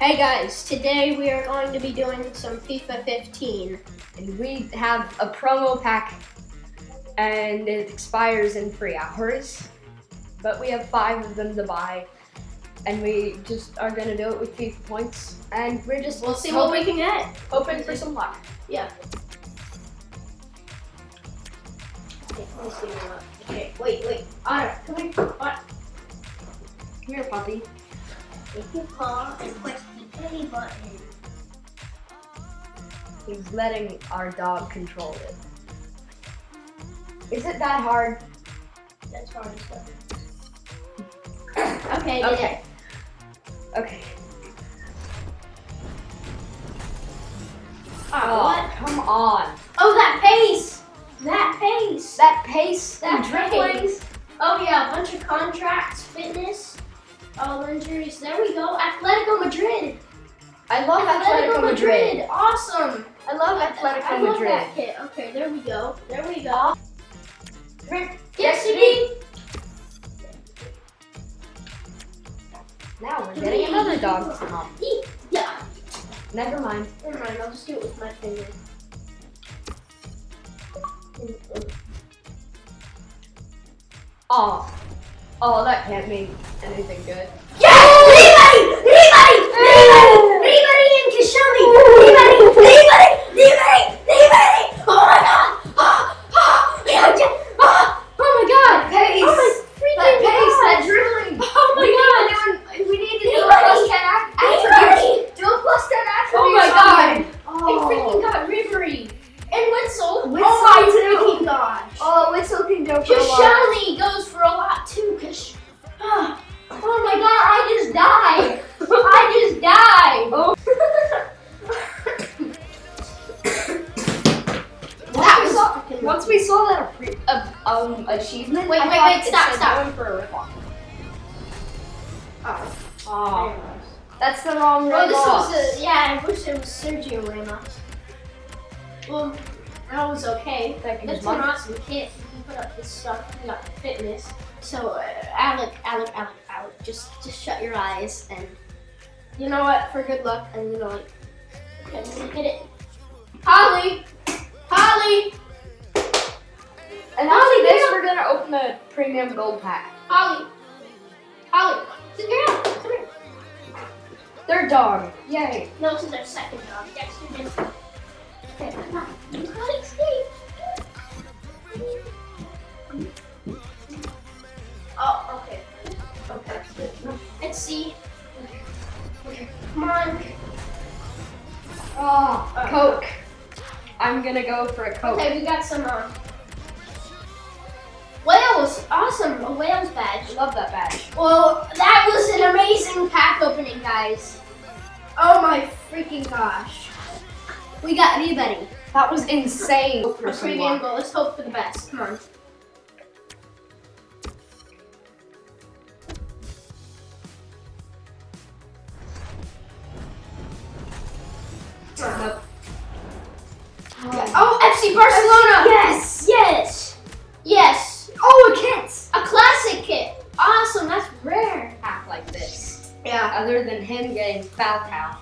Hey guys, today we are going to be doing some FIFA 15. And we have a promo pack and it expires in 3 hours. But we have 5 of them to buy. And we just are gonna do it with FIFA points. And We'll see what we can get. Hoping for some luck. Yeah. Okay, let me see what. Okay, wait. Otter, come here. Otter. Come here, puppy. Take your paw and push the A button. He's letting our dog control it. Is it that hard? That's hard stuff. Okay, did Okay. it. Okay. Oh, what? Come on. Oh, that pace! That pace! That pace, That dribbling. pace. Oh yeah, a bunch of contracts, fitness, all injuries. There we go. Atletico Madrid. I love Atletico Madrid. Awesome. I love I Atletico love Madrid. that kit. Okay, there we go. There we go. Yes, CD. Now we're getting another dog. Yeah. Never mind. Never mind. I'll just do it with my finger. Oh, that can't mean anything good. Yes! Ribery and Koscielny! Ribery! Oh my god! Oh my god! Pace! Oh my freaking That pace, god! that dribbling! Oh my god! We need to do a Ribery! plus 10 attributes. Do a plus 10 attributes. Oh my god! I Oh, freaking got Ribery! And Witzel! Witzel Oh my too. freaking gosh! Oh, Witzel can go for a lot. Koscielny goes for a lot too, oh my god, I just died! Oh. Once we saw that achievement, Wait, I thought it stop, said stop. going for a ripoff. Oh. Oh, that's the wrong Well, Ramos. this was I wish it was Sergio Ramos. Well, that was okay. That That's an awesome kit. You can put up this stuff. You got fitness. So, Alec, just shut your eyes and you know what? For good luck, and okay, hit it. Holly. And after this, we're gonna open the premium gold pack. Holly, sit down. Come here. Third dog. Yay. No, this is our second dog. Dexter didn't. Okay, come on. You gotta escape. Oh, okay. Let's see. Okay, come on. Oh, Coke. I'm gonna go for a Coke. Okay, we got some Wales. Awesome, a Wales badge. Love that badge. Well, that was an amazing pack opening, guys. Oh my freaking gosh. We got Ribery. That was insane. A premium goal. Let's hope for the best. Come on. Nope. Oh, FC Barcelona! Yes! Oh, a kit. A classic kit! Awesome, that's rare. Pack like this. Yeah. Other than him getting Falcao.